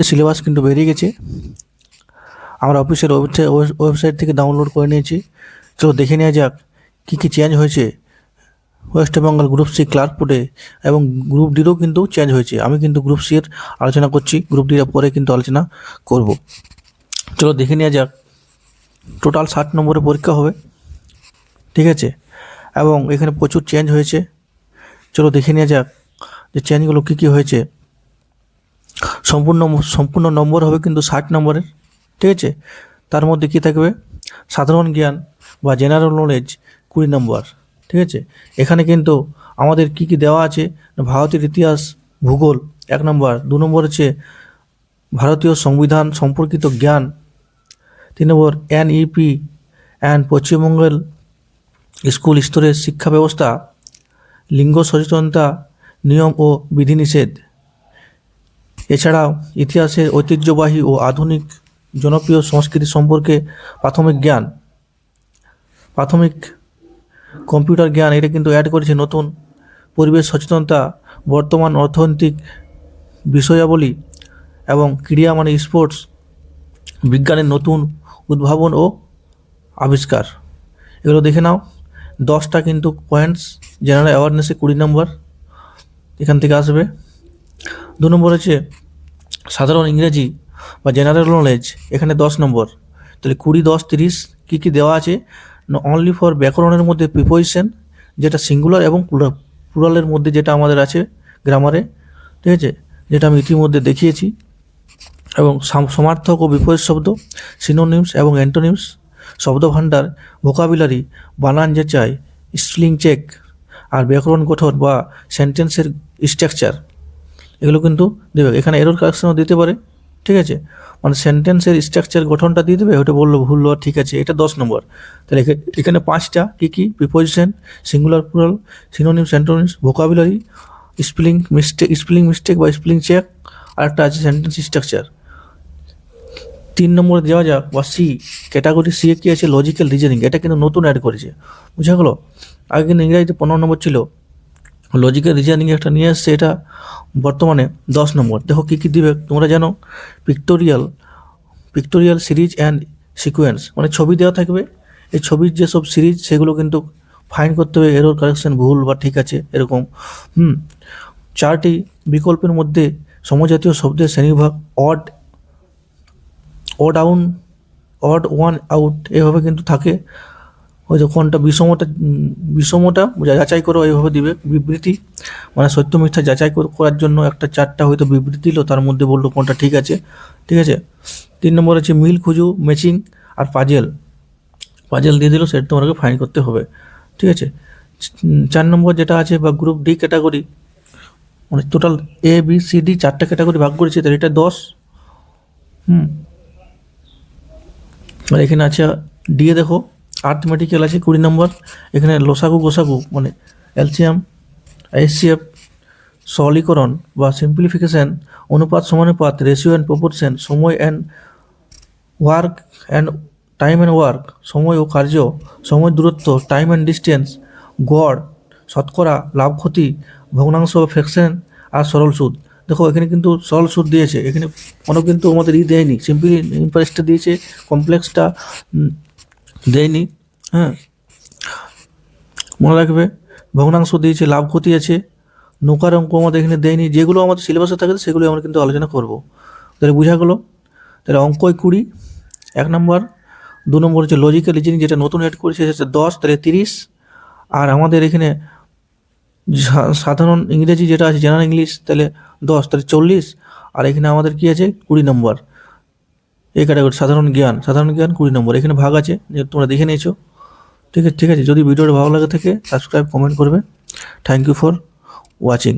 Syllabus কিন্তু বেরিয়ে গেছে, আমরা অফিসের ওয়েবসাইট থেকে ডাউনলোড করে নিয়েছি। চলো দেখে নেওয়া যাক কী কী চেঞ্জ হয়েছে West Bengal group C clerk পোর্টে, এবং গ্রুপ ডিরও কিন্তু চেঞ্জ হয়েছে। আমি কিন্তু গ্রুপ সি এর আলোচনা করছি, গ্রুপ ডির পরে কিন্তু আলোচনা করব। চলো দেখে নেওয়া যাক। টোটাল 60 নম্বরের পরীক্ষা হবে, ঠিক আছে, এবং এখানে প্রচুর চেঞ্জ হয়েছে। চলো দেখে নেওয়া যাক যে চেঞ্জগুলো কী কী হয়েছে। সম্পূর্ণ নম্বর হবে কিন্তু 60 নম্বরের, ঠিক আছে। তার মধ্যে কী থাকবে, সাধারণ জ্ঞান বা জেনারেল নলেজ 20 নম্বর, ঠিক আছে। এখানে কিন্তু আমাদের কি কি দেওয়া আছে, ভারতের ইতিহাস ভূগোল 1 নম্বর, 2 নম্বর হচ্ছে ভারতীয় সংবিধান সম্পর্কিত জ্ঞান, 3 নম্বর NEP অ্যান্ড পশ্চিমবঙ্গের স্কুল স্তরের শিক্ষা ব্যবস্থা, লিঙ্গ সচেতনতা, নিয়ম ও বিধিনিষেধ। এছাড়াও ইতিহাসের ঐতিহ্যবাহী ও আধুনিক জনপ্রিয় সংস্কৃতি সম্পর্কে প্রাথমিক জ্ঞান, প্রাথমিক কম্পিউটার জ্ঞান এটা কিন্তু অ্যাড করেছে নতুন, পরিবেশ সচেতনতা, বর্তমান অর্থনৈতিক বিষয়াবলী, এবং ক্রীড়া মানে স্পোর্টস, বিজ্ঞানের নতুন উদ্ভাবন ও আবিষ্কার। এগুলো দেখে নাও। 10টা কিন্তু পয়েন্টস জেনারেল অ্যাওয়ারনেসে 20 নম্বর এখান থেকে আসবে। 2 নম্বর হচ্ছে সাধারণ ইংরেজি বা জেনারেল নলেজ, এখানে 10 নম্বর। তাহলে 20, 10, 30 কী কী দেওয়া আছে, অনলি ফর ব্যাকরণের মধ্যে প্রিপোজিশন যেটা সিঙ্গুলার এবং প্লুরালের মধ্যে যেটা আমাদের আছে গ্রামারে, ঠিক আছে, যেটা আমি ইতিমধ্যে দেখিয়েছি, এবং সমার্থক ও বিপরীত শব্দ, সিনোনিমস এবং অ্যান্টোনিমস, শব্দভাণ্ডার, ভোকাবুলারি, বানান যাচাই, স্পেলিং চেক, আর ব্যাকরণ গঠন বা সেন্টেন্সের স্ট্রাকচার এগুলো কিন্তু দেবে। এখানে এরর কারেকশনও দিতে পারে, ঠিক আছে, মানে সেন্টেন্সের স্ট্রাকচার গঠনটা দিয়ে দেবে, ওটা বললো ভুল হওয়া, ঠিক আছে, এটা 10 নম্বর। তাহলে এখানে 5টা কী কী, preposition, singular plural, synonyms, antonyms, vocabulary, spelling mistake বা স্পেলিং চেক, আর একটা আছে সেন্টেন্স স্ট্রাকচার। 3 নম্বরে দেওয়া যাক বা সি ক্যাটাগরি, সি এ কী আছে, লজিক্যাল রিজনিং, এটা কিন্তু নতুন অ্যাড করেছে, বুঝা গেলো। আগে কিন্তু ইংরাজিতে 15 নম্বর ছিল, লজিক্যাল রিজনিং একটা নিয়ে আসছে, এটা বর্তমানে 10 নম্বর। দেখো কী কী দিবে তোমরা জানো, পিক্টোরিয়াল সিরিজ অ্যান্ড সিকোয়েন্স, মানে ছবি দেওয়া থাকবে, এই ছবির যেসব সিরিজ সেগুলো কিন্তু ফাইন্ড করতে হবে, এরর কারেকশন ভুল বা ঠিক আছে এরকম। 4টি বিকল্পের মধ্যে সমজাতীয় শব্দের শ্রেণীবিভাগ, অড ওয়ান আউট এভাবে কিন্তু থাকে। ওই যে কোনটা বিষমটা যাচাই করো এইভাবে দিবে। বিবৃতি মানে সত্য মিথ্যা যাচাই করার জন্য একটা 4টা হয়তো বিবৃতি দিল, তার মধ্যে বললো কোনটা ঠিক আছে, ঠিক আছে। 3 নম্বর হচ্ছে মিল খুঁজু, ম্যাচিং, আর পাজেল দিয়ে দিল, সেটা তোমাকে ফাইন করতে হবে, ঠিক আছে। 4 নম্বর যেটা আছে বা গ্রুপ ডি ক্যাটাগরি, মানে টোটাল ABCD 4টা ক্যাটাগরি ভাগ করেছে, তাহলে এটা 10। আর এখানে আছে ডিএ, দেখো আর্থমেটিক্যাল আছে 20 নম্বর। এখানে লসাগু গোসাগু মানে এলসিএম, HCF, সরলীকরণ বা সিম্পলিফিকেশন, অনুপাত সমানুপাত, রেশিও অ্যান্ড প্রপোর্শন, সময় and work and time and work, সময় ও কার্য, সময় দূরত্ব, টাইম অ্যান্ড ডিস্টেন্স, গড়, শতকরা, লাভ ক্ষতি, ভগ্নাংশ বা ফ্র্যাকশন, আর সরল সুদ। দেখো এখানে কিন্তু সরল সুদ দিয়েছে, এখানে কোনো কিন্তু আমাদের দেয়নি, সিম্পলি ইন্টারেস্টটা দিয়েছে, কমপ্লেক্সটা দেয়নি। মনে রাখবে, ভগ্নাংশ দিয়েছে, লাভ ক্ষতি আছে, নৌকার অঙ্ক আমাদের এখানে দেয়নি। যেগুলো আমাদের সিলেবাসে থাকে সেগুলো আমরা কিন্তু আলোচনা করব। তাহলে বোঝা গেলো। তাহলে অঙ্কই 20 1 নম্বর। 2 নম্বর হচ্ছে লজিক্যাল রিজনিং, যেটা নতুন অ্যাড করেছে সেটা 10, তাহলে 30। আর আমাদের এখানে সাধারণ ইংরেজি যেটা আছে জেনারেল ইংলিশ, তাহলে 10, তাহলে 40। আর এখানে আমাদের কি আছে 20 নম্বর এই ক্যাটাগরি, সাধারণ জ্ঞান 20 নম্বর। এখানে ভাগ আছে, যে তোমরা দেখে নিয়েছো, ঠিক আছে। যদি ভিডিওটা ভালো লাগে থাকে সাবস্ক্রাইব, কমেন্ট করবে। Thank you for watching.